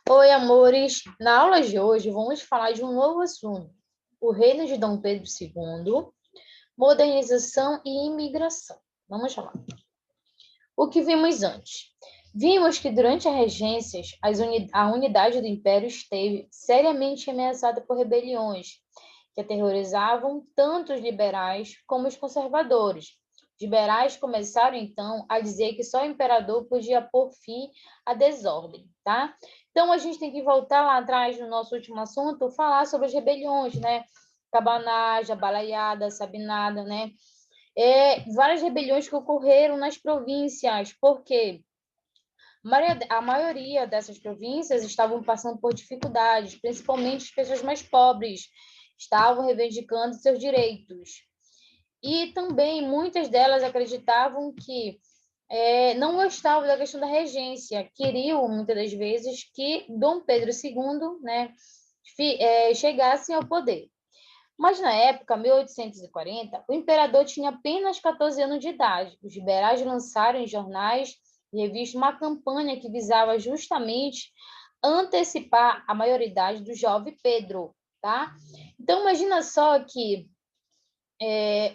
Oi, amores! Na aula de hoje, vamos falar de um novo assunto: o reino de Dom Pedro II, modernização e imigração. Vamos lá. O que vimos antes? Vimos que durante as regências, a unidade do império esteve seriamente ameaçada por rebeliões que aterrorizavam tanto os liberais como os conservadores. Os liberais começaram, então, a dizer que só o imperador podia pôr fim à desordem, tá? Então, a gente tem que voltar lá atrás no nosso último assunto, falar sobre as rebeliões, né? Cabanagem, Balaiada, Sabinada, né? Várias rebeliões que ocorreram nas províncias, porque a maioria dessas províncias estavam passando por dificuldades, principalmente as pessoas mais pobres estavam reivindicando seus direitos. E também muitas delas acreditavam que não gostavam da questão da regência, queriam muitas das vezes que Dom Pedro II, né, chegasse ao poder. Mas na época, 1840, o imperador tinha apenas 14 anos de idade. Os liberais lançaram em jornais e revistas uma campanha que visava justamente antecipar a maioridade do jovem Pedro, tá? Então imagina só que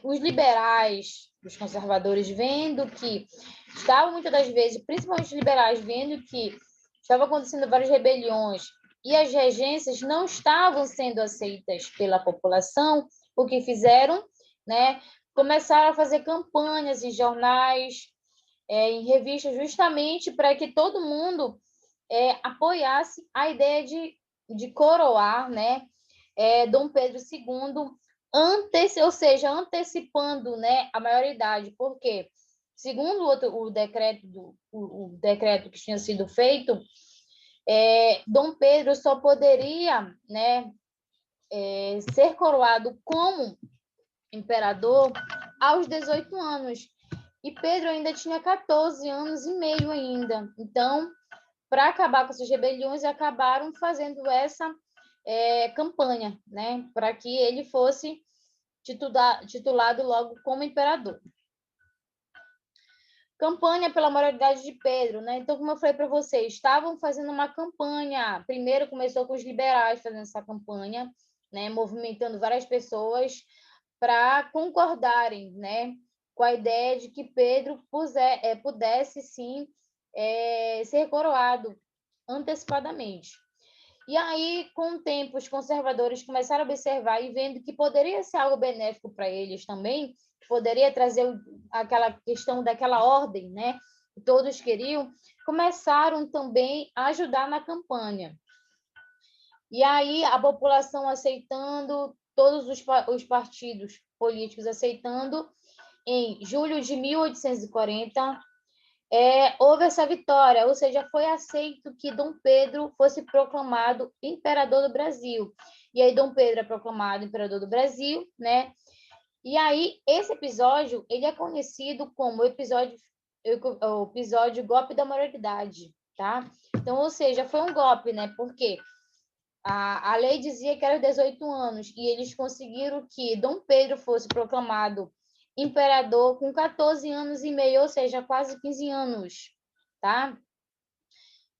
os liberais, os conservadores, vendo que estavam muitas das vezes, principalmente os liberais, vendo que estavam acontecendo várias rebeliões e as regências não estavam sendo aceitas pela população, o que fizeram, né? Começaram a fazer campanhas em jornais, em revistas, justamente para que todo mundo apoiasse a ideia de coroar, né? Dom Pedro II, ou seja, antecipando, né, a maioridade, porque, segundo o decreto que tinha sido feito, Dom Pedro só poderia, né, ser coroado como imperador aos 18 anos. E Pedro ainda tinha 14 anos e meio ainda. Então, para acabar com essas rebeliões, acabaram fazendo essa campanha, né, para que ele fosse titulado logo como imperador. Campanha pela maioridade de Pedro, né? Então, como eu falei para vocês, estavam fazendo uma campanha. Primeiro começou com os liberais fazendo essa campanha, né, movimentando várias pessoas para concordarem, né, com a ideia de que Pedro pudesse sim ser coroado antecipadamente. E aí, com o tempo, os conservadores começaram a observar e vendo que poderia ser algo benéfico para eles também, poderia trazer aquela questão daquela ordem, né, que todos queriam, começaram também a ajudar na campanha. E aí, a população aceitando, todos os partidos políticos aceitando, em julho de 1840, houve essa vitória, ou seja, foi aceito que Dom Pedro fosse proclamado imperador do Brasil. E aí Dom Pedro é proclamado imperador do Brasil, né? E aí esse episódio, ele é conhecido como o episódio golpe da maioridade, tá? Então, ou seja, foi um golpe, né? Porque a lei dizia que era 18 anos e eles conseguiram que Dom Pedro fosse proclamado imperador com 14 anos e meio, ou seja, quase 15 anos, tá?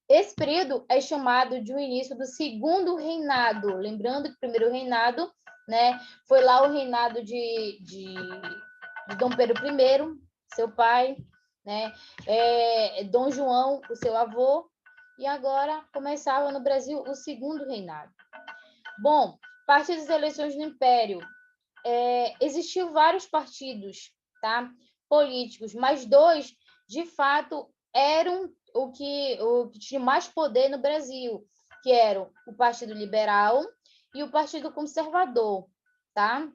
Esse período é chamado de o início do segundo reinado. Lembrando que o primeiro reinado, né, foi lá o reinado de Dom Pedro I, seu pai, né, Dom João, o seu avô, e agora começava no Brasil o segundo reinado. Bom, partidos e eleições no Império. Existiu vários partidos, tá, políticos, mas dois, de fato, eram o que tinha mais poder no Brasil, que eram o Partido Liberal e o Partido Conservador, tá?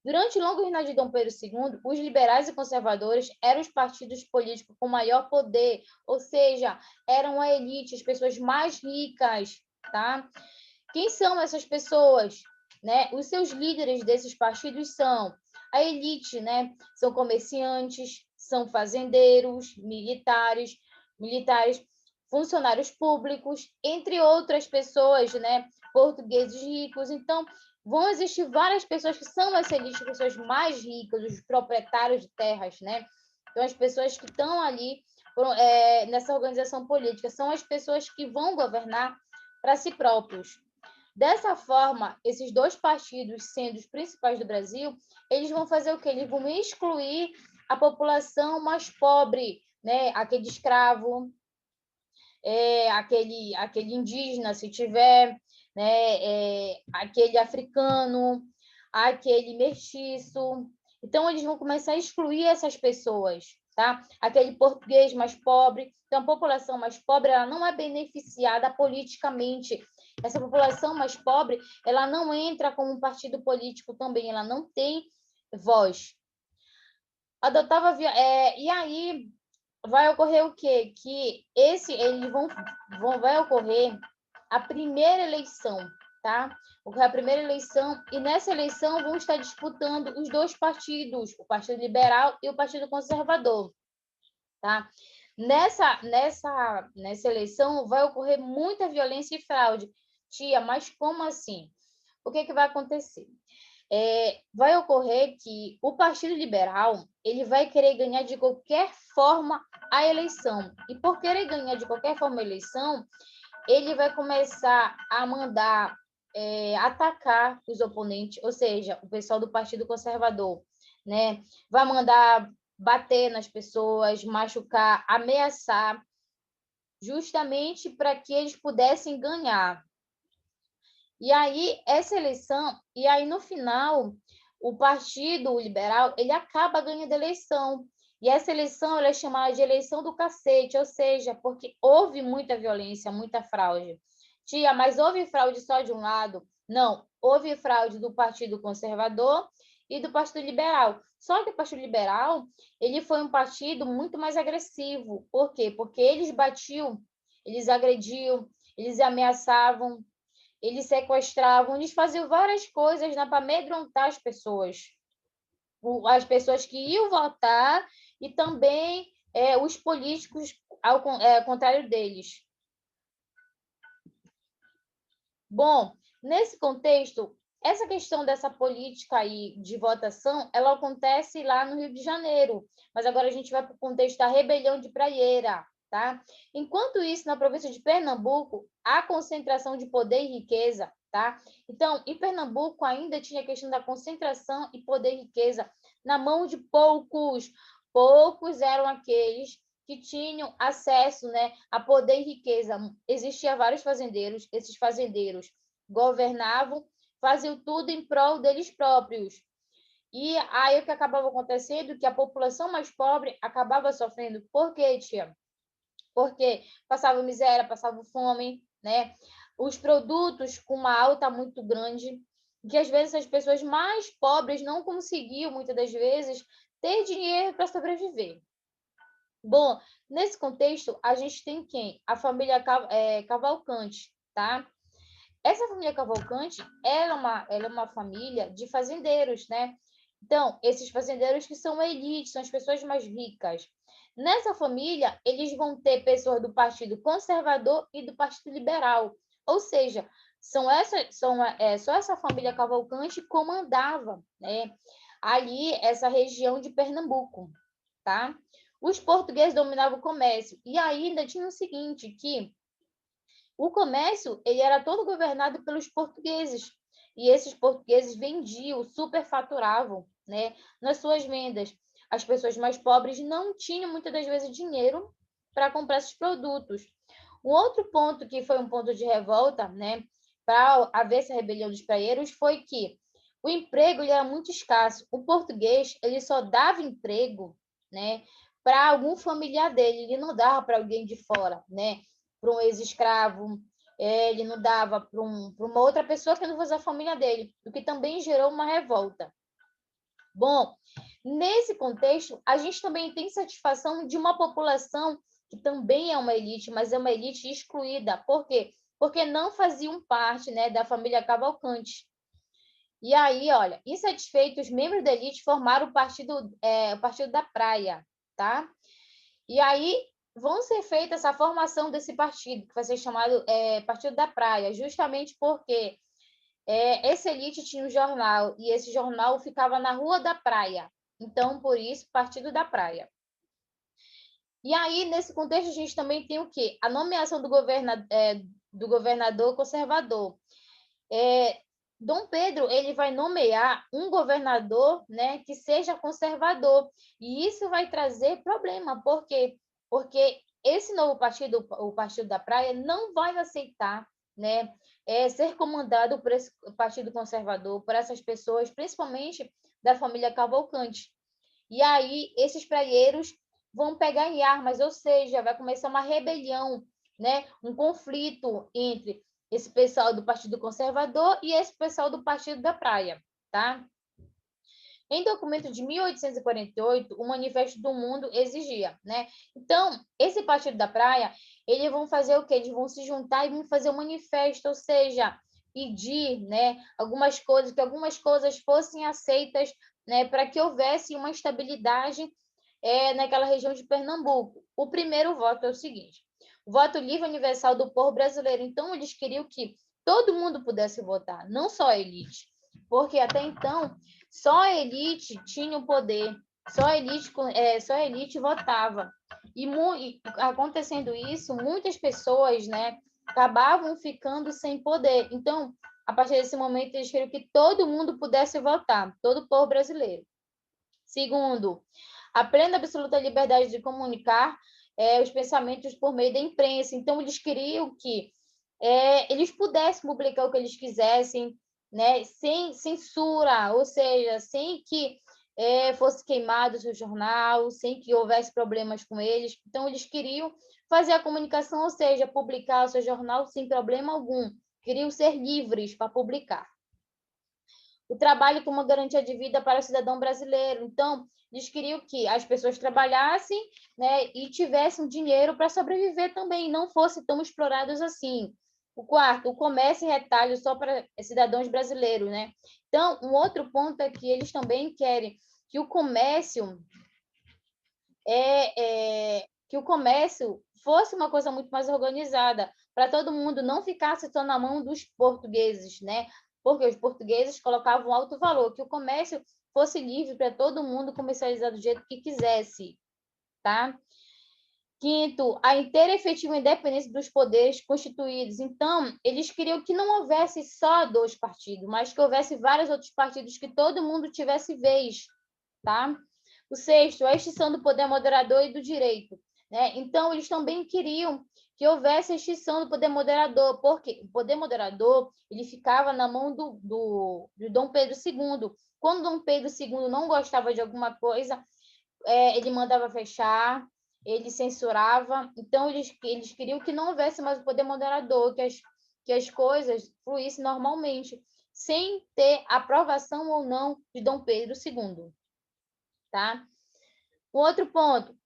Durante o longo reinado de Dom Pedro II, os liberais e conservadores eram os partidos políticos com maior poder, ou seja, eram a elite, as pessoas mais ricas, tá? Quem são essas pessoas? Né? Os seus líderes desses partidos são a elite, né? São comerciantes, são fazendeiros, militares, funcionários públicos, entre outras pessoas, né? Portugueses ricos. Então, vão existir várias pessoas que são essa elite, pessoas mais ricas, os proprietários de terras, né? Então, as pessoas que estão ali nessa organização política. São as pessoas que vão governar para si próprios. Dessa forma, esses dois partidos, sendo os principais do Brasil, eles vão fazer o quê? Eles vão excluir a população mais pobre, né? Aquele escravo, aquele indígena, se tiver, né? Aquele africano, aquele mestiço. Então, eles vão começar a excluir essas pessoas, tá? Aquele português mais pobre. Então, a população mais pobre, ela não é beneficiada politicamente. Essa população mais pobre, ela não entra como um partido político também, ela não tem voz. E aí vai ocorrer o quê? Que vai ocorrer a primeira eleição, tá? Ocorrer a primeira eleição, e nessa eleição vão estar disputando os dois partidos, o Partido Liberal e o Partido Conservador, tá? Nessa eleição vai ocorrer muita violência e fraude. Tia, mas como assim? O que vai acontecer? Vai ocorrer que o Partido Liberal ele vai querer ganhar de qualquer forma a eleição. E por querer ganhar de qualquer forma a eleição, ele vai começar a mandar atacar os oponentes, ou seja, o pessoal do Partido Conservador, né? Vai mandar bater nas pessoas, machucar, ameaçar, justamente para que eles pudessem ganhar. E aí, essa eleição, e aí no final, o Partido Liberal, ele acaba ganhando a eleição. E essa eleição, ela é chamada de eleição do cacete, ou seja, porque houve muita violência, muita fraude. Tia, mas houve fraude só de um lado? Não, houve fraude do Partido Conservador e do Partido Liberal. Só que o Partido Liberal, ele foi um partido muito mais agressivo. Por quê? Porque eles batiam, eles agrediam, eles ameaçavam, eles sequestravam, eles faziam várias coisas, né, para amedrontar as pessoas que iam votar e também os políticos, ao contrário deles. Bom, nesse contexto, essa questão dessa política aí de votação, ela acontece lá no Rio de Janeiro, mas agora a gente vai para o contexto da rebelião de Praieira, tá? Enquanto isso, na província de Pernambuco, há concentração de poder e riqueza, tá? Então, em Pernambuco ainda tinha a questão da concentração e poder e riqueza na mão de poucos. Poucos eram aqueles que tinham acesso, né, a poder e riqueza. Existiam vários fazendeiros, esses fazendeiros governavam, faziam tudo em prol deles próprios. E aí o que acabava acontecendo é que a população mais pobre acabava sofrendo. Por quê, tia? Porque passava miséria, passava fome, né? Os produtos com uma alta muito grande, que às vezes as pessoas mais pobres não conseguiam, muitas das vezes, ter dinheiro para sobreviver. Bom, nesse contexto, a gente tem quem? A família Cavalcante, tá? Essa família Cavalcante, ela é uma família de fazendeiros, né? Então, esses fazendeiros que são a elite, são as pessoas mais ricas. Nessa família, eles vão ter pessoas do Partido Conservador e do Partido Liberal. Ou seja, só essa família Cavalcante comandava, né, ali essa região de Pernambuco, tá? Os portugueses dominavam o comércio. E ainda tinha o seguinte, que o comércio ele era todo governado pelos portugueses. E esses portugueses vendiam, superfaturavam, né, nas suas vendas. As pessoas mais pobres não tinham, muitas das vezes, dinheiro para comprar esses produtos. Um outro ponto que foi um ponto de revolta, né, para haver essa rebelião dos praieiros, foi que o emprego ele era muito escasso. O português ele só dava emprego, né, para algum familiar dele, ele não dava para alguém de fora, né? Para um ex-escravo, ele não dava para uma outra pessoa que não fosse a família dele, o que também gerou uma revolta. Bom, nesse contexto, a gente também tem satisfação de uma população que também é uma elite, mas é uma elite excluída. Por quê? Porque não faziam parte, né, da família Cavalcante. E aí, olha, insatisfeitos, os membros da elite formaram o Partido da Praia, tá? E aí vão ser feita essa formação desse partido, que vai ser chamado Partido da Praia, justamente porque essa elite tinha um jornal, e esse jornal ficava na Rua da Praia. Então, por isso, Partido da Praia. E aí, nesse contexto, a gente também tem o quê? A nomeação do governador conservador. Dom Pedro, ele vai nomear um governador, né, que seja conservador. E isso vai trazer problema. Por quê? Porque esse novo partido, o Partido da Praia, não vai aceitar, né, ser comandado por esse partido conservador, por essas pessoas, principalmente da família Cavalcante. E aí, esses praieiros vão pegar em armas, ou seja, vai começar uma rebelião, né? Um conflito entre esse pessoal do Partido Conservador e esse pessoal do Partido da Praia, tá? Em documento de 1848, o Manifesto do Mundo exigia, né? Então, esse Partido da Praia, eles vão fazer o quê? Eles vão se juntar e vão fazer um manifesto, ou seja, pedir, né, que algumas coisas fossem aceitas, né, para que houvesse uma estabilidade naquela região de Pernambuco. O primeiro voto é o seguinte: o voto livre universal do povo brasileiro. Então, eles queriam que todo mundo pudesse votar, não só a elite, porque até então só a elite tinha o poder, só a elite votava. E acontecendo isso, muitas pessoas, né, acabavam ficando sem poder. Então, a partir desse momento, eles queriam que todo mundo pudesse votar, todo o povo brasileiro. Segundo, a plena e absoluta liberdade de comunicar os pensamentos por meio da imprensa. Então, eles queriam que eles pudessem publicar o que eles quisessem, né, sem censura, ou seja, sem que fosse queimado o seu jornal, sem que houvesse problemas com eles. Então, eles queriam fazer a comunicação, ou seja, publicar o seu jornal sem problema algum. Queriam ser livres para publicar. O trabalho como garantia de vida para o cidadão brasileiro. Então, eles queriam que as pessoas trabalhassem, né, e tivessem dinheiro para sobreviver também, não fossem tão explorados assim. O quarto, o comércio e retalho só para cidadãos brasileiros, né? Então, um outro ponto é que eles também querem que o comércio que o comércio fosse uma coisa muito mais organizada, para todo mundo não ficasse só na mão dos portugueses, né? Porque os portugueses colocavam alto valor, que o comércio fosse livre para todo mundo comercializar do jeito que quisesse, tá? Quinto, a inteira efetiva independência dos poderes constituídos. Então, eles queriam que não houvesse só dois partidos, mas que houvesse vários outros partidos, que todo mundo tivesse vez, tá? O sexto, a extinção do poder moderador e do direito, né? Então, eles também queriam que houvesse a extinção do poder moderador, porque o poder moderador ele ficava na mão do Dom Pedro II. Quando Dom Pedro II não gostava de alguma coisa, ele mandava fechar, ele censurava. Então, eles queriam que não houvesse mais o poder moderador, que as coisas fluíssem normalmente, sem ter aprovação ou não de Dom Pedro II. Tá? Um outro ponto,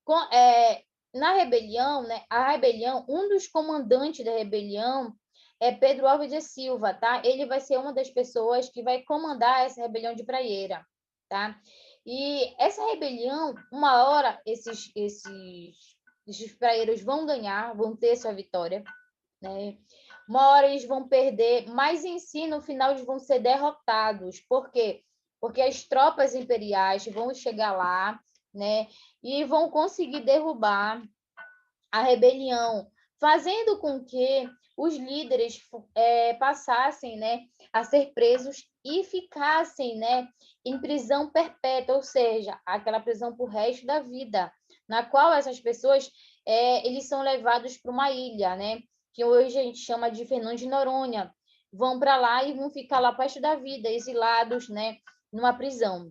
na rebelião, né, a rebelião, um dos comandantes da rebelião é Pedro Alves de Silva, tá? Ele vai ser uma das pessoas que vai comandar essa rebelião de Praieira, tá? E essa rebelião, uma hora esses praeiros vão ganhar, vão ter sua vitória, né? Uma hora eles vão perder, mas em si, no final, eles vão ser derrotados. Por quê? Porque as tropas imperiais vão chegar lá, né? E vão conseguir derrubar a rebelião, fazendo com que os líderes passassem, né, a ser presos e ficassem, né, em prisão perpétua, ou seja, aquela prisão por resto da vida, na qual essas pessoas eles são levados para uma ilha, né, que hoje a gente chama de Fernando de Noronha, vão para lá e vão ficar lá para o resto da vida, exilados, né, numa prisão.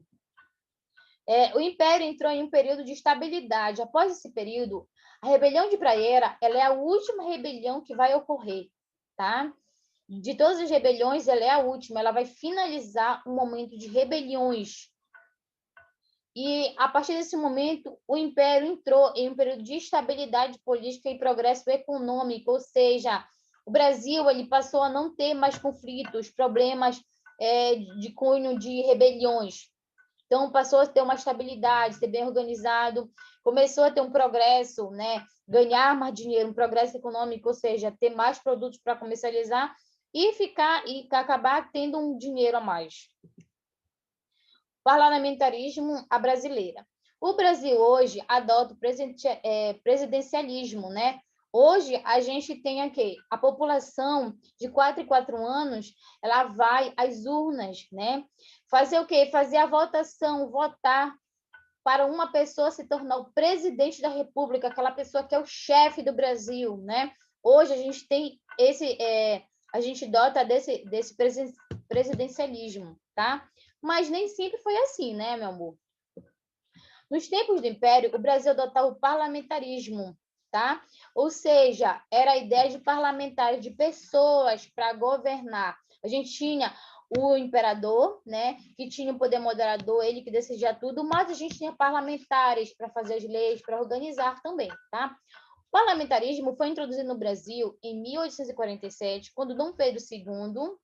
O Império entrou em um período de estabilidade. Após esse período, a rebelião de Praieira ela é a última rebelião que vai ocorrer, tá? De todas as rebeliões, ela é a última. Ela vai finalizar um momento de rebeliões. E, a partir desse momento, o Império entrou em um período de estabilidade política e progresso econômico, ou seja, o Brasil ele passou a não ter mais conflitos, problemas de cunho de rebeliões. Então, passou a ter uma estabilidade, ser bem organizado, começou a ter um progresso, né? Ganhar mais dinheiro, um progresso econômico, ou seja, ter mais produtos para comercializar e acabar tendo um dinheiro a mais. Parlamentarismo à brasileira. O Brasil hoje adota o presidencialismo, né? Hoje a gente tem aqui a população de 4 em 4 anos, ela vai às urnas, né? Fazer o quê? Fazer a votação, votar para uma pessoa se tornar o presidente da República, aquela pessoa que é o chefe do Brasil, né? Hoje a gente tem a gente dota desse presidencialismo, tá? Mas nem sempre foi assim, né, meu amor? Nos tempos do Império, o Brasil adotava o parlamentarismo, tá? Ou seja, era a ideia de parlamentares, de pessoas para governar. A gente tinha o imperador, né, que tinha o poder moderador, ele que decidia tudo, mas a gente tinha parlamentares para fazer as leis, para organizar também, tá? O parlamentarismo foi introduzido no Brasil em 1847, quando Dom Pedro II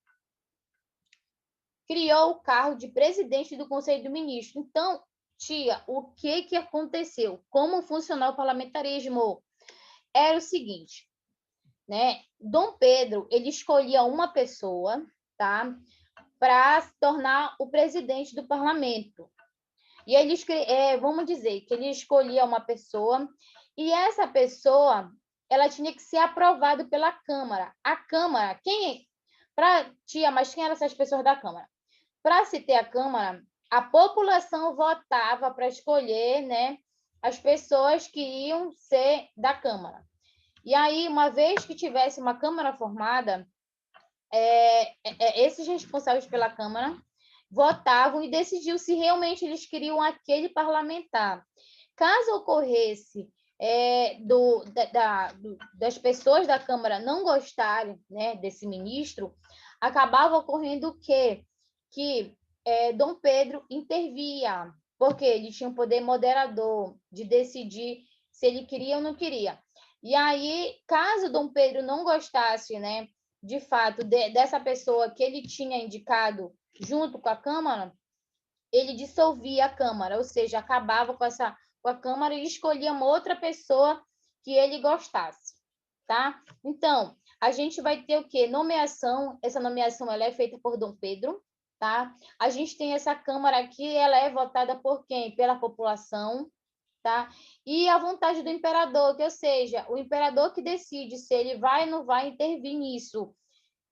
criou o cargo de presidente do Conselho do Ministro. Então, tia, o que aconteceu? Como funcionou o parlamentarismo? Era o seguinte, né? Dom Pedro, ele escolhia uma pessoa, tá? Para se tornar o presidente do parlamento. E ele, vamos dizer, que ele escolhia uma pessoa e essa pessoa, ela tinha que ser aprovada pela Câmara. A Câmara, tia, mas quem eram essas pessoas da Câmara? Para se ter a Câmara, a população votava para escolher, né, as pessoas que iam ser da Câmara. E aí, uma vez que tivesse uma Câmara formada, esses responsáveis pela Câmara votavam e decidiam se realmente eles queriam aquele parlamentar. Caso ocorresse das pessoas da Câmara não gostarem, né, desse ministro, acabava ocorrendo o quê? Que Dom Pedro intervia, porque ele tinha um poder moderador de decidir se ele queria ou não queria. E aí, caso Dom Pedro não gostasse, né, de fato, dessa pessoa que ele tinha indicado junto com a Câmara, ele dissolvia a Câmara, ou seja, acabava com a Câmara e escolhia uma outra pessoa que ele gostasse, tá? Então, a gente vai ter o quê? Nomeação, essa nomeação ela é feita por Dom Pedro, tá? A gente tem essa Câmara aqui, ela é votada por quem? Pela população, tá? E a vontade do imperador, que ou seja, o imperador que decide se ele vai ou não vai intervir nisso,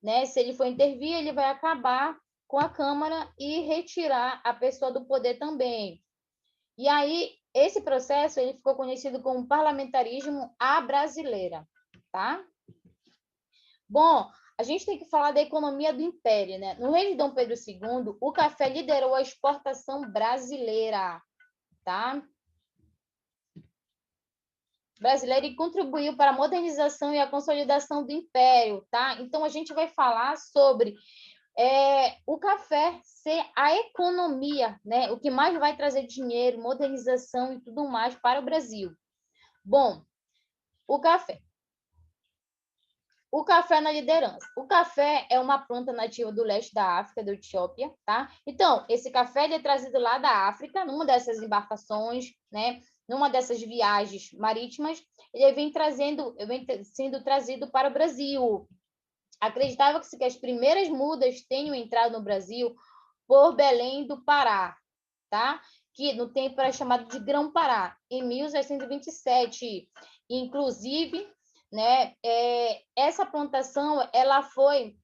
né? Se ele for intervir, ele vai acabar com a Câmara e retirar a pessoa do poder também. E aí, esse processo ele ficou conhecido como parlamentarismo à brasileira, tá? Bom, a gente tem que falar da economia do Império, né? No reino de Dom Pedro II, o café liderou a exportação brasileira, tá? Brasileira e contribuiu para a modernização e a consolidação do Império, tá? Então, a gente vai falar sobre o café ser a economia, né? O que mais vai trazer dinheiro, modernização e tudo mais para o Brasil. Bom, o café. O café na liderança. O café é uma planta nativa do leste da África, da Etiópia, tá? Então, esse café ele é trazido lá da África, numa dessas embarcações, né? Numa dessas viagens marítimas, ele vem sendo trazido para o Brasil. Acreditava-se que as primeiras mudas tenham entrado no Brasil por Belém do Pará, tá? Que no tempo era chamado de Grão-Pará, em 1727. Inclusive, né, essa plantação ela foi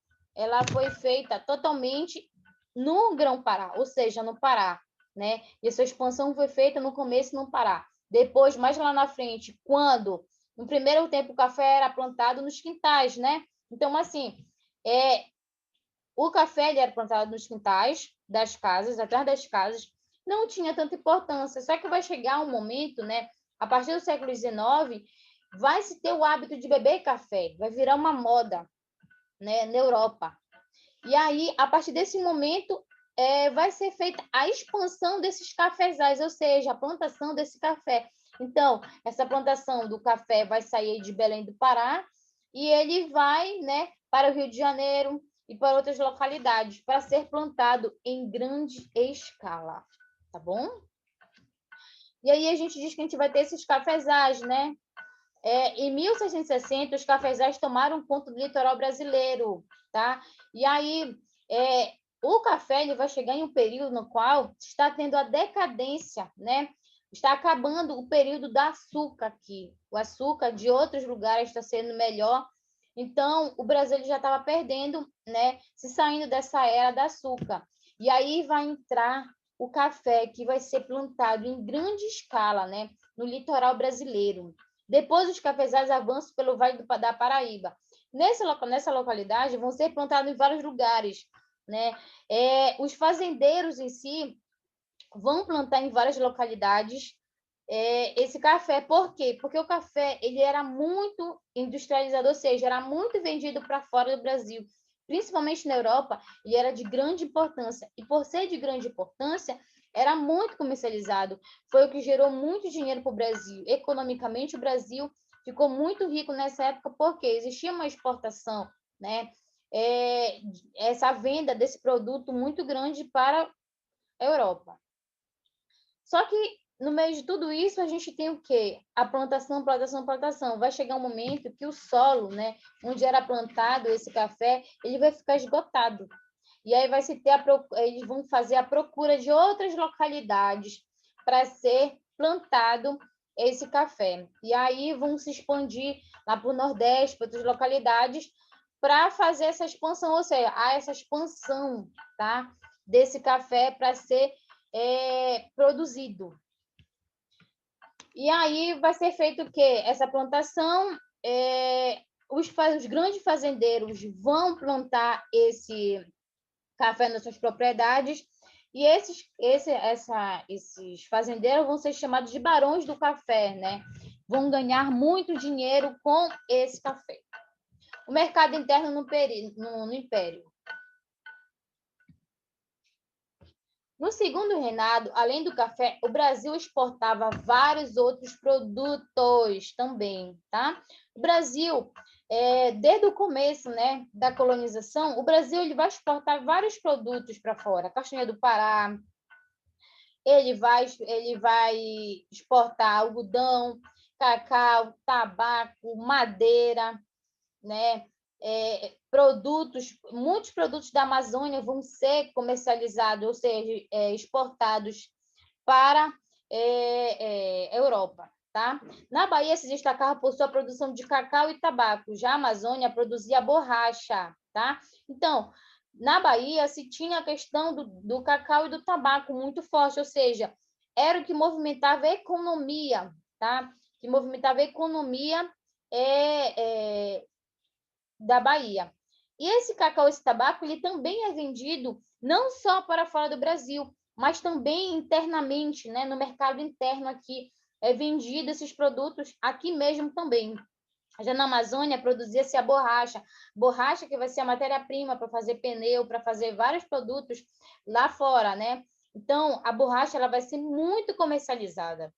feita totalmente no Grão-Pará, ou seja, no Pará, né? E essa expansão foi feita no começo no Pará. Depois, mais lá na frente, quando no primeiro tempo o café era plantado nos quintais, né? Então, assim, o café ele era plantado nos quintais das casas, atrás das casas, não tinha tanta importância. Só que vai chegar um momento, né? A partir do século XIX, vai se ter o hábito de beber café, vai virar uma moda, né, na Europa. E aí, a partir desse momento, vai ser feita a expansão desses cafezais, ou seja, a plantação desse café. Então, essa plantação do café vai sair de Belém do Pará e ele vai, né, para o Rio de Janeiro e para outras localidades para ser plantado em grande escala, tá bom? E aí a gente diz que a gente vai ter esses cafezais, né? Em 1660, os cafezais tomaram conta do litoral brasileiro, tá? E aí, o café ele vai chegar em um período no qual está tendo a decadência, né? está acabando o período do açúcar aqui. O açúcar de outros lugares está sendo melhor. Então, o Brasil já estava perdendo, né, se saindo dessa era do açúcar. E aí vai entrar o café, que vai ser plantado em grande escala, né, no litoral brasileiro. Depois, os cafezais avançam pelo Vale da Paraíba. Nessa localidade, vão ser plantados em vários lugares, né? Os fazendeiros em si vão plantar em várias localidades esse café. Por quê? Porque o café ele era muito industrializado, ou seja, era muito vendido para fora do Brasil, principalmente na Europa, e era de grande importância. E por ser de grande importância, era muito comercializado. Foi o que gerou muito dinheiro para o Brasil. Economicamente, o Brasil ficou muito rico nessa época porque existia uma exportação, né? Essa venda desse produto muito grande para a Europa. Só que no meio de tudo isso, a gente tem o quê? A plantação, plantação, plantação. Vai chegar um momento que o solo, né, onde era plantado esse café, ele vai ficar esgotado. E aí vai se ter eles vão fazer a procura de outras localidades para ser plantado esse café. E aí vão se expandir lá para o Nordeste, para outras localidades, para fazer essa expansão, ou seja, há essa expansão, tá? Desse café para ser produzido. E aí vai ser feito o quê? Essa plantação, os grandes fazendeiros vão plantar esse café nas suas propriedades e esses fazendeiros vão ser chamados de barões do café, né? Vão ganhar muito dinheiro com esse café. O mercado interno no Império. No segundo reinado, além do café, o Brasil exportava vários outros produtos também, tá? O Brasil, desde o começo, né, da colonização, o Brasil ele vai exportar vários produtos para fora. Castanha do Pará, ele vai exportar algodão, cacau, tabaco, madeira, né? Muitos produtos da Amazônia vão ser comercializados, ou seja, exportados para a Europa. Tá? Na Bahia se destacava por sua produção de cacau e tabaco, já a Amazônia produzia borracha. Tá? Então, na Bahia se tinha a questão do cacau e do tabaco muito forte, ou seja, era o que movimentava a economia, tá? Que movimentava a economia da Bahia. E esse cacau, esse tabaco, ele também é vendido não só para fora do Brasil, mas também internamente, né? No mercado interno aqui, é vendido esses produtos aqui mesmo também. Já na Amazônia, produzia-se a borracha que vai ser a matéria-prima para fazer pneu, para fazer vários produtos lá fora, né? Então, a borracha ela vai ser muito comercializada.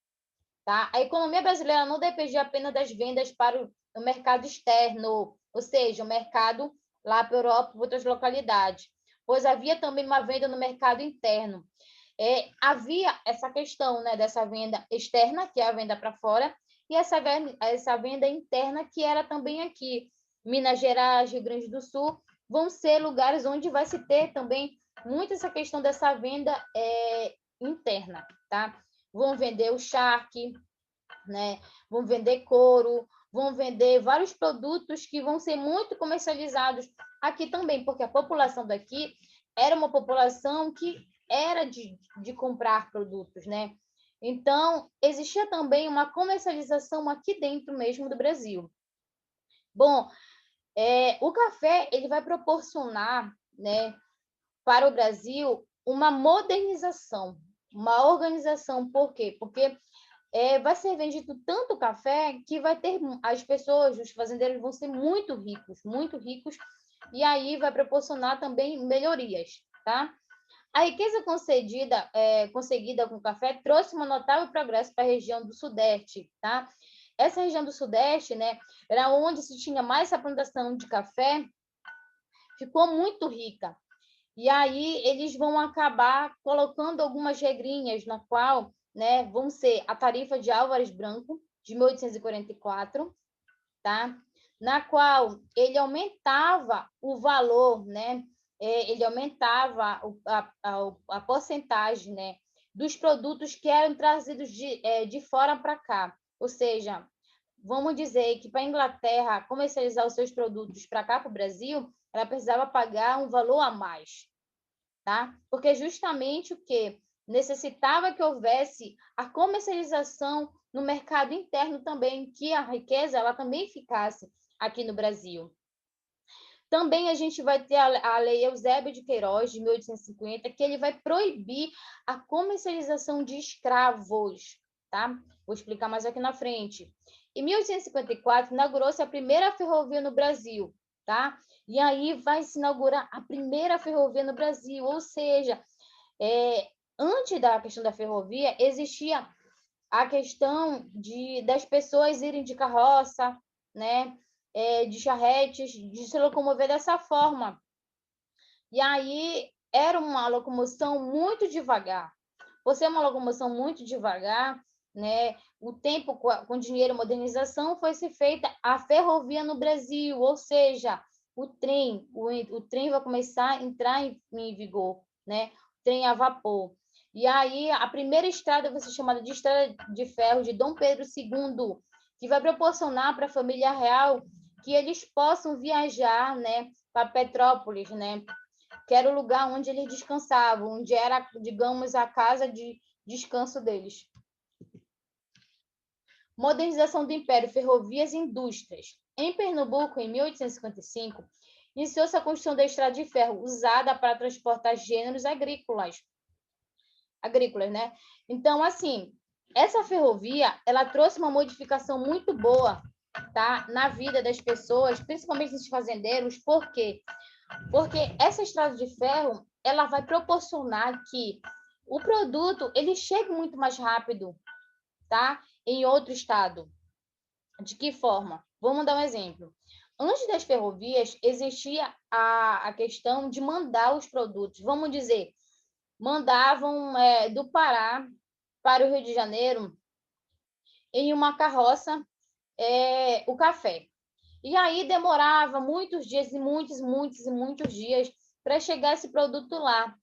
Tá? A economia brasileira não dependia apenas das vendas para o mercado externo, ou seja, o mercado lá para a Europa e outras localidades, pois havia também uma venda no mercado interno. Havia essa questão, né, dessa venda externa, que é a venda para fora, e essa venda interna, que era também aqui. Minas Gerais, Rio Grande do Sul, vão ser lugares onde vai se ter também muito essa questão dessa venda interna, tá? Vão vender o charque, né? Vão vender couro, vão vender vários produtos que vão ser muito comercializados aqui também, porque a população daqui era uma população que era de comprar produtos, né? Então, existia também uma comercialização aqui dentro mesmo do Brasil. Bom, o café ele vai proporcionar, né, para o Brasil uma modernização, uma organização. Por quê? Porque vai ser vendido tanto café que vai ter as pessoas, os fazendeiros vão ser muito ricos, e aí vai proporcionar também melhorias, tá? A riqueza conseguida com o café trouxe um notável progresso para a região do Sudeste, tá? Essa região do Sudeste, né, era onde se tinha mais essa plantação de café, ficou muito rica. E aí eles vão acabar colocando algumas regrinhas na qual, né, vão ser a tarifa de Álvares Branco, de 1844, tá? Na qual ele aumentava o valor, né? Ele aumentava a porcentagem, né, dos produtos que eram trazidos de fora para cá. Ou seja, vamos dizer que para a Inglaterra comercializar os seus produtos para cá, para o Brasil, ela precisava pagar um valor a mais, tá? Porque justamente o que necessitava que houvesse a comercialização no mercado interno também, que a riqueza ela também ficasse aqui no Brasil. Também a gente vai ter a Lei Eusébio de Queiroz, de 1850, que ele vai proibir a comercialização de escravos, tá? Vou explicar mais aqui na frente. Em 1854, inaugurou-se a primeira ferrovia no Brasil, tá? E aí vai se inaugurar a primeira ferrovia no Brasil, ou seja, antes da questão da ferrovia, existia a questão das pessoas irem de carroça, né? De charretes, de se locomover dessa forma. E aí era uma locomoção muito devagar. Por ser uma locomoção muito devagar, né? O tempo com dinheiro e modernização foi se feita a ferrovia no Brasil, ou seja, o trem vai começar a entrar em vigor, né? O trem a vapor. E aí a primeira estrada vai ser chamada de Estrada de Ferro de Dom Pedro II, que vai proporcionar para a família real que eles possam viajar, né, para Petrópolis, né, que era o lugar onde eles descansavam, onde era, digamos, a casa de descanso deles. Modernização do Império, ferrovias e indústrias. Em Pernambuco, em 1855, iniciou-se a construção da estrada de ferro, usada para transportar gêneros agrícolas, né? Então, assim, essa ferrovia, ela trouxe uma modificação muito boa, tá, na vida das pessoas, principalmente dos fazendeiros. Por quê? Porque essa estrada de ferro, ela vai proporcionar que o produto ele chegue muito mais rápido, tá, em outro estado. De que forma? Vamos dar um exemplo. Antes das ferrovias, existia a questão de mandar os produtos. Vamos dizer, mandavam do Pará para o Rio de Janeiro em uma carroça o café. E aí demorava muitos dias e muitos dias para chegar esse produto lá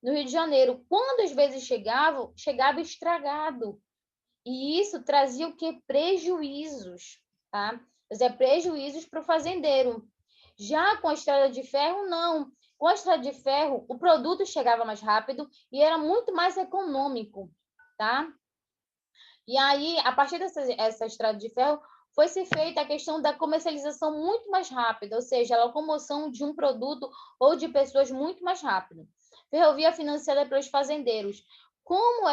no Rio de Janeiro. Quando às vezes chegava estragado. E isso trazia o quê? Prejuízos, tá? Trazia prejuízos para o fazendeiro. Já com a estrada de ferro, não. Com a estrada de ferro, o produto chegava mais rápido e era muito mais econômico, tá? E aí, a partir dessa estrada de ferro, foi-se feita a questão da comercialização muito mais rápida, ou seja, a locomoção de um produto ou de pessoas muito mais rápido. Ferrovia financiada pelos fazendeiros. Como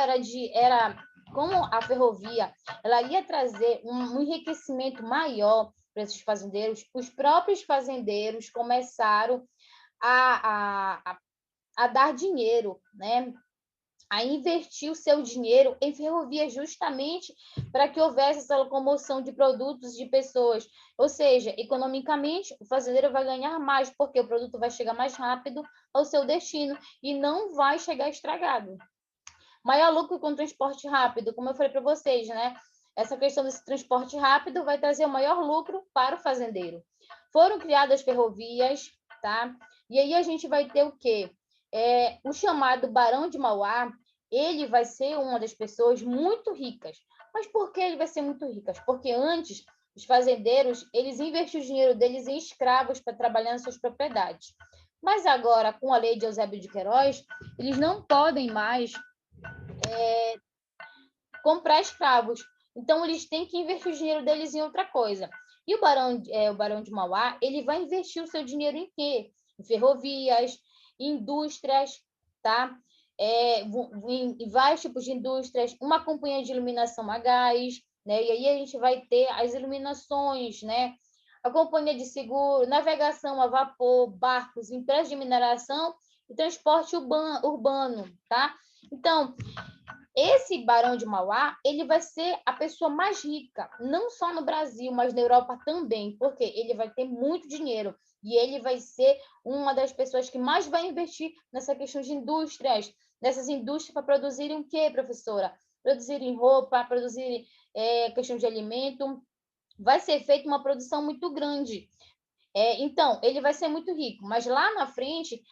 como a ferrovia ela ia trazer um enriquecimento maior para esses fazendeiros, os próprios fazendeiros começaram a dar dinheiro, né? A investir o seu dinheiro em ferrovia justamente para que houvesse essa locomoção de produtos de pessoas. Ou seja, economicamente, o fazendeiro vai ganhar mais, porque o produto vai chegar mais rápido ao seu destino e não vai chegar estragado. Maior lucro com transporte rápido, como eu falei para vocês, né? Essa questão desse transporte rápido vai trazer o maior lucro para o fazendeiro. Foram criadas ferrovias, tá? E aí a gente vai ter o quê? O chamado Barão de Mauá, ele vai ser uma das pessoas muito ricas. Mas por que ele vai ser muito rico? Porque antes, os fazendeiros, eles investiam o dinheiro deles em escravos para trabalhar nas suas propriedades. Mas agora, com a lei de Eusébio de Queiroz, eles não podem mais comprar escravos. Então, eles têm que investir o dinheiro deles em outra coisa. E o Barão de Mauá, ele vai investir o seu dinheiro em quê? Em ferrovias, indústrias, tá? Em vários tipos de indústrias, uma companhia de iluminação a gás, né? E aí a gente vai ter as iluminações, né? A companhia de seguro, navegação a vapor, barcos, empresas de mineração e transporte urbano, tá? Então, esse Barão de Mauá, ele vai ser a pessoa mais rica, não só no Brasil, mas na Europa também, porque ele vai ter muito dinheiro e ele vai ser uma das pessoas que mais vai investir nessa questão de indústrias, nessas indústrias para produzirem o quê, professora? Produzirem roupa, produzirem questão de alimento. Vai ser feita uma produção muito grande. Então, ele vai ser muito rico, mas lá na frente,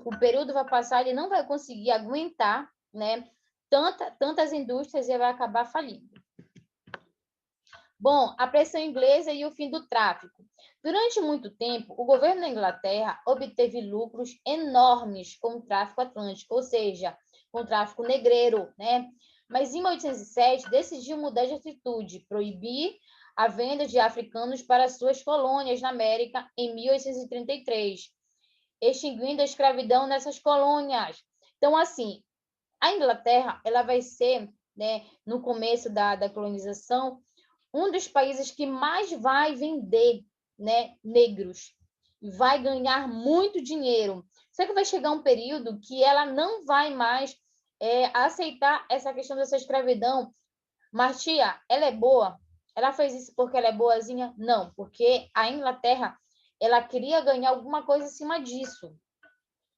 o período vai passar, ele não vai conseguir aguentar, né, tantas indústrias e vai acabar falindo. Bom, a pressão inglesa e o fim do tráfico. Durante muito tempo, o governo da Inglaterra obteve lucros enormes com o tráfico atlântico, ou seja, com o tráfico negreiro, né? Mas em 1807 decidiu mudar de atitude, proibir a venda de africanos para suas colônias na América em 1833, extinguindo a escravidão nessas colônias. Então, assim, a Inglaterra ela vai ser, né, no começo da colonização, um dos países que mais vai vender, né, negros, vai ganhar muito dinheiro. Só que vai chegar um período que ela não vai mais aceitar essa questão dessa escravidão. Mas, tia, ela é boa? Ela fez isso porque ela é boazinha? Não, porque a Inglaterra ela queria ganhar alguma coisa em cima disso.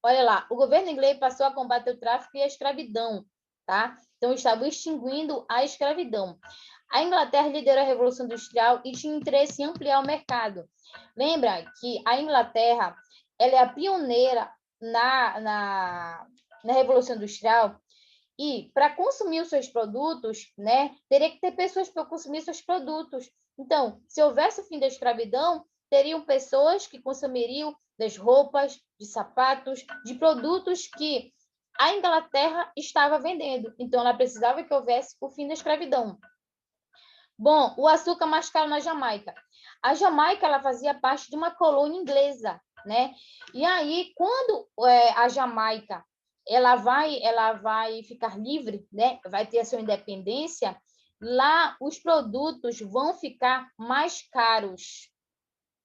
Olha lá, o governo inglês passou a combater o tráfico e a escravidão, tá? Então, estava extinguindo a escravidão. A Inglaterra liderou a Revolução Industrial e tinha interesse em ampliar o mercado. Lembra que a Inglaterra ela é a pioneira na Revolução Industrial e, para consumir os seus produtos, né, teria que ter pessoas para consumir seus produtos. Então, se houvesse o fim da escravidão, teriam pessoas que consumiriam das roupas, de sapatos, de produtos que a Inglaterra estava vendendo. Então, ela precisava que houvesse o fim da escravidão. Bom, o açúcar mais caro na Jamaica. A Jamaica ela fazia parte de uma colônia inglesa, né? E aí, quando a Jamaica ela vai ficar livre, né? Vai ter a sua independência, lá os produtos vão ficar mais caros,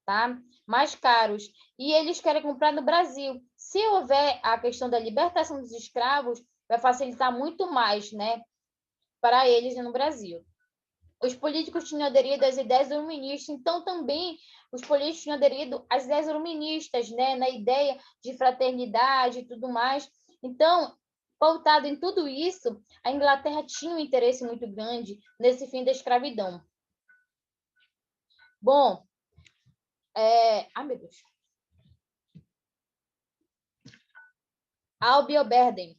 tá? Mais caros. E eles querem comprar no Brasil. Se houver a questão da libertação dos escravos, vai facilitar muito mais, né? Para eles no Brasil. Os políticos tinham aderido às ideias iluministas, então também os políticos tinham aderido às ideias iluministas, né? Na ideia de fraternidade e tudo mais. Então, pautado em tudo isso, a Inglaterra tinha um interesse muito grande nesse fim da escravidão. Bom, ai meu Deus. Albion Oberden.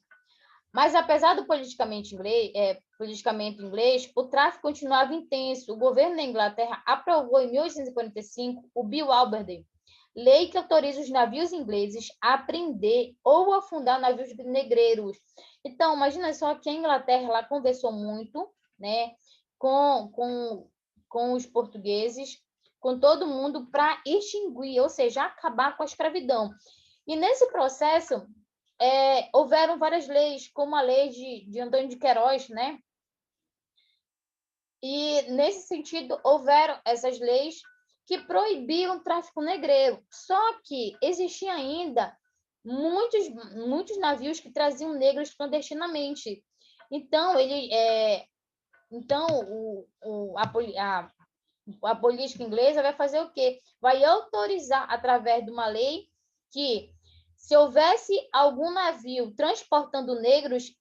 Mas, apesar do politicamente inglês, o tráfico continuava intenso. O governo da Inglaterra aprovou, em 1845, o Bill Alberden, lei que autoriza os navios ingleses a prender ou afundar navios negreiros. Então, imagina só que a Inglaterra ela conversou muito, né, com os portugueses, com todo mundo, para extinguir, ou seja, acabar com a escravidão. E nesse processo, houveram várias leis, como a lei de Antônio de Queiroz, né? E, nesse sentido, houveram essas leis que proibiam o tráfico negreiro. Só que existia ainda muitos navios que traziam negros clandestinamente. Então, a política inglesa vai fazer o quê? Vai autorizar, através de uma lei, que se houvesse algum navio transportando negros,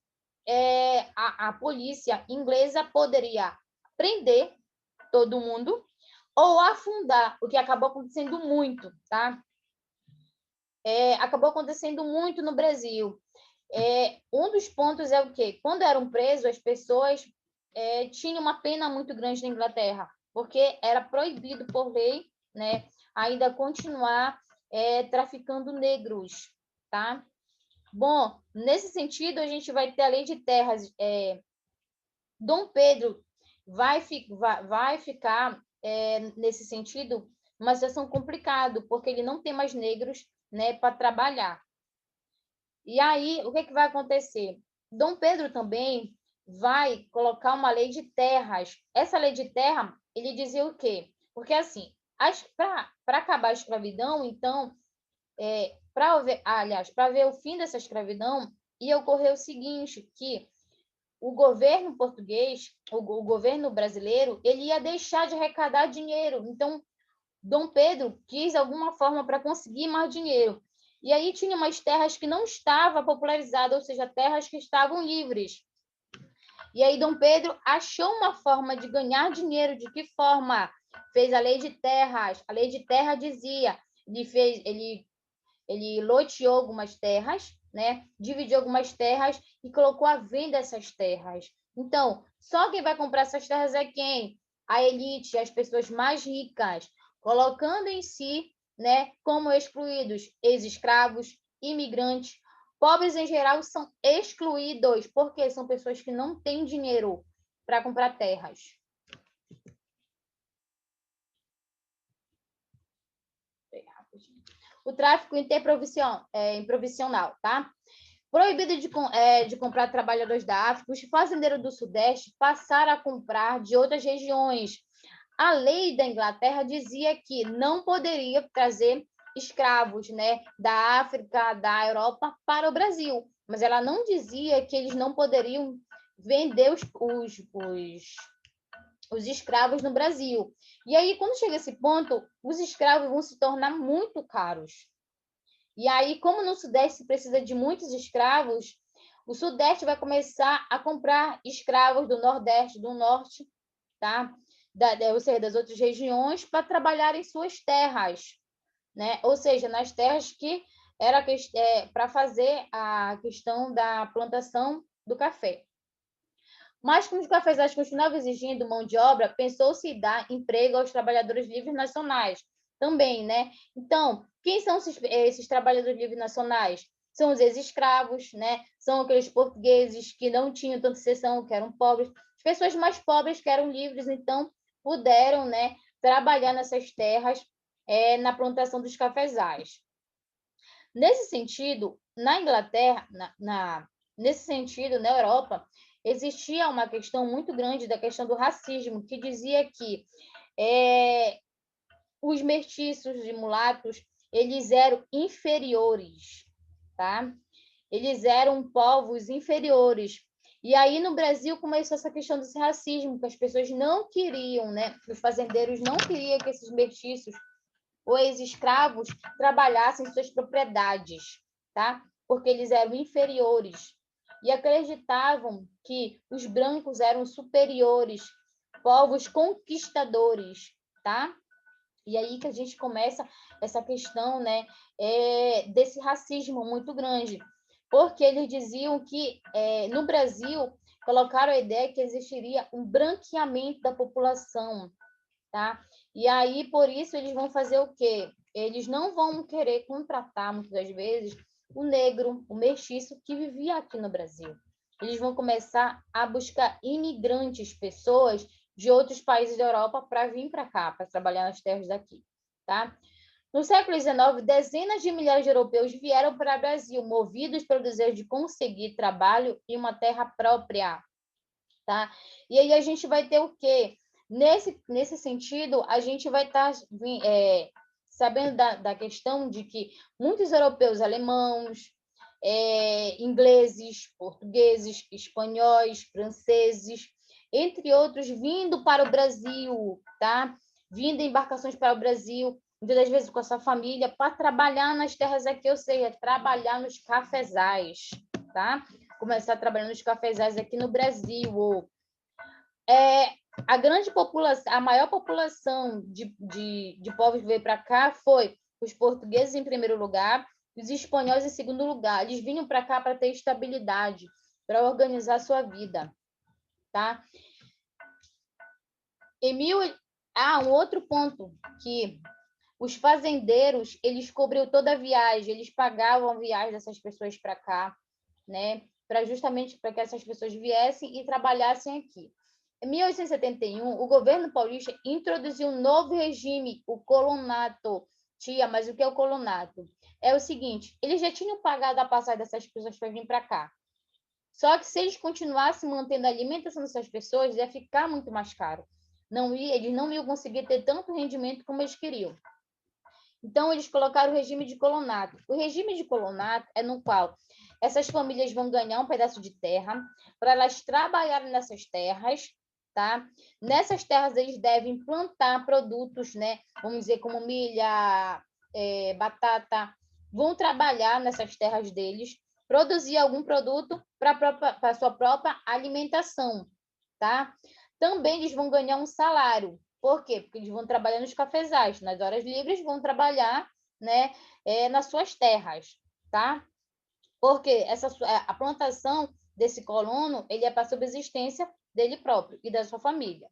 a polícia inglesa poderia prender todo mundo ou afundar, o que acabou acontecendo muito, tá? Acabou acontecendo muito no Brasil. Um dos pontos é o quê? Quando eram presos, as pessoas tinham uma pena muito grande na Inglaterra, porque era proibido por lei, né, ainda continuar traficando negros, tá? Bom, nesse sentido, a gente vai ter a lei de terras. Dom Pedro vai ficar, nesse sentido, uma situação complicada, porque ele não tem mais negros, né, para trabalhar. E aí, o que vai acontecer? Dom Pedro também vai colocar uma lei de terras. Essa lei de terra, ele dizia o quê? Porque, assim, para acabar a escravidão, então, para ver o fim dessa escravidão, ia ocorrer o seguinte, que o governo português, o governo brasileiro, ele ia deixar de arrecadar dinheiro. Então, Dom Pedro quis alguma forma para conseguir mais dinheiro. E aí tinha umas terras que não estavam popularizadas, ou seja, terras que estavam livres. E aí Dom Pedro achou uma forma de ganhar dinheiro. De que forma? Fez a lei de terras. A lei de terra dizia, ele ele loteou algumas terras, né? Dividiu algumas terras e colocou à venda essas terras. Então, só quem vai comprar essas terras é quem? A elite, as pessoas mais ricas, colocando em si, né, como excluídos ex-escravos, imigrantes, pobres em geral são excluídos, porque são pessoas que não têm dinheiro para comprar terras. O tráfico improvisional, tá? Proibido de comprar trabalhadores da África, os fazendeiros do Sudeste passaram a comprar de outras regiões. A lei da Inglaterra dizia que não poderia trazer escravos, né, da África, da Europa para o Brasil, mas ela não dizia que eles não poderiam vender os escravos no Brasil. E aí, quando chega esse ponto, os escravos vão se tornar muito caros. E aí, como no Sudeste se precisa de muitos escravos, o Sudeste vai começar a comprar escravos do Nordeste, do Norte, tá? Ou seja, das outras regiões, para trabalhar em suas terras, né? Ou seja, nas terras que era para fazer a questão da plantação do café. Mas como os cafezais continuavam exigindo mão de obra, pensou-se em dar emprego aos trabalhadores livres nacionais também, né? Então, quem são esses trabalhadores livres nacionais? São os ex-escravos, né? São aqueles portugueses que não tinham tanta seção, que eram pobres. As pessoas mais pobres que eram livres, então, puderam, né, trabalhar nessas terras na plantação dos cafezais. Nesse sentido, na Inglaterra, nesse sentido, na Europa, existia uma questão muito grande da questão do racismo, que dizia que os mestiços e mulatos, eles eram inferiores, tá? Eles eram povos inferiores. E aí, no Brasil, começou essa questão desse racismo, que as pessoas não queriam, né? Os fazendeiros não queriam que esses mestiços ou ex-escravos trabalhassem suas propriedades, tá? Porque eles eram inferiores e acreditavam que os brancos eram superiores, povos conquistadores, tá? E aí que a gente começa essa questão, né, desse racismo muito grande, porque eles diziam que no Brasil colocaram a ideia que existiria um branqueamento da população, tá? E aí, por isso, eles vão fazer o quê? Eles não vão querer contratar, muitas das vezes, o negro, o mestiço que vivia aqui no Brasil. Eles vão começar a buscar imigrantes, pessoas de outros países da Europa para vir para cá, para trabalhar nas terras daqui, tá? No século XIX, dezenas de milhares de europeus vieram para o Brasil, movidos pelo desejo de conseguir trabalho e uma terra própria, tá? E aí a gente vai ter o quê? Nesse sentido, a gente vai estar sabendo da questão de que muitos europeus alemãos, ingleses, portugueses, espanhóis, franceses, entre outros, vindo para o Brasil, tá? Vindo em embarcações para o Brasil, muitas das vezes com a sua família, para trabalhar nas terras aqui, ou seja, trabalhar nos cafezais, tá? Começar a trabalhar nos cafezais aqui no Brasil. A grande população, a maior população de povos que veio para cá foi os portugueses em primeiro lugar, os espanhóis em segundo lugar. Eles vinham para cá para ter estabilidade, para organizar sua vida, tá? Um outro ponto que os fazendeiros, eles cobriam toda a viagem, eles pagavam a viagem dessas pessoas para cá, né? Justamente para que essas pessoas viessem e trabalhassem aqui. Em 1871, o governo paulista introduziu um novo regime, o colonato. Tia, mas o que é o colonato? É o seguinte, eles já tinham pagado a passagem dessas pessoas para vir para cá. Só que se eles continuassem mantendo a alimentação dessas pessoas, ia ficar muito mais caro. Eles não iam conseguir ter tanto rendimento como eles queriam. Então, eles colocaram o regime de colonato. O regime de colonato é no qual essas famílias vão ganhar um pedaço de terra para elas trabalharem nessas terras, tá? Nessas terras, eles devem plantar produtos, né? Vamos dizer, como milha, batata. Vão trabalhar nessas terras deles, produzir algum produto para a sua própria alimentação, tá? Também eles vão ganhar um salário. Por quê? Porque eles vão trabalhar nos cafezais. Nas horas livres, vão trabalhar, né, nas suas terras, tá? Porque a plantação desse colono, ele é para a subsistência dele próprio e da sua família.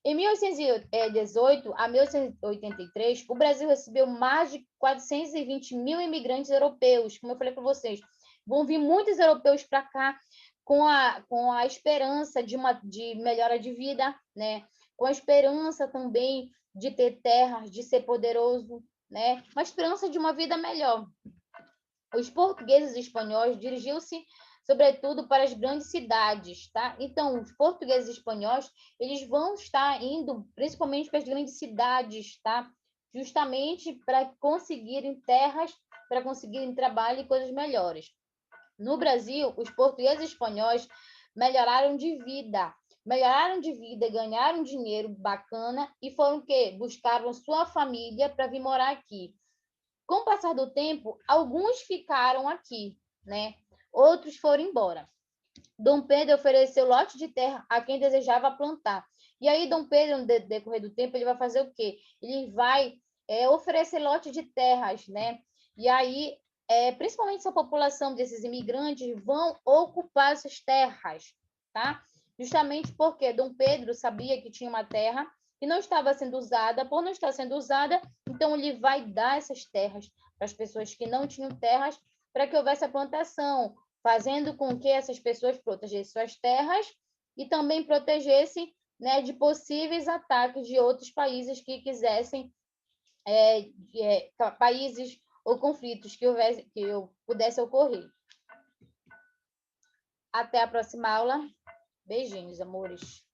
Em 1818 a 1883, o Brasil recebeu mais de 420 mil imigrantes europeus. Como eu falei para vocês, vão vir muitos europeus para cá com a esperança de melhora de vida, né? Com a esperança também de ter terras, de ser poderoso, né? Uma esperança de uma vida melhor. Os portugueses e espanhóis dirigiam-se, sobretudo, para as grandes cidades, tá? Então, os portugueses e espanhóis, eles vão estar indo principalmente para as grandes cidades, tá? Justamente para conseguirem terras, para conseguirem trabalho e coisas melhores. No Brasil, os portugueses e espanhóis melhoraram de vida, ganharam dinheiro bacana e foram o quê? Buscaram sua família para vir morar aqui. Com o passar do tempo, alguns ficaram aqui, né? Outros foram embora. Dom Pedro ofereceu lote de terra a quem desejava plantar. E aí, Dom Pedro, no decorrer do tempo, ele vai fazer o quê? Ele vai oferecer lote de terras, né? E aí, principalmente essa população desses imigrantes vão ocupar essas terras, tá? Justamente porque Dom Pedro sabia que tinha uma terra que não estava sendo usada. Por não estar sendo usada, então ele vai dar essas terras para as pessoas que não tinham terras, para que houvesse a plantação, fazendo com que essas pessoas protegessem suas terras e também protegessem, né, de possíveis ataques de outros países que quisessem, países ou conflitos que pudesse ocorrer. Até a próxima aula. Beijinhos, amores.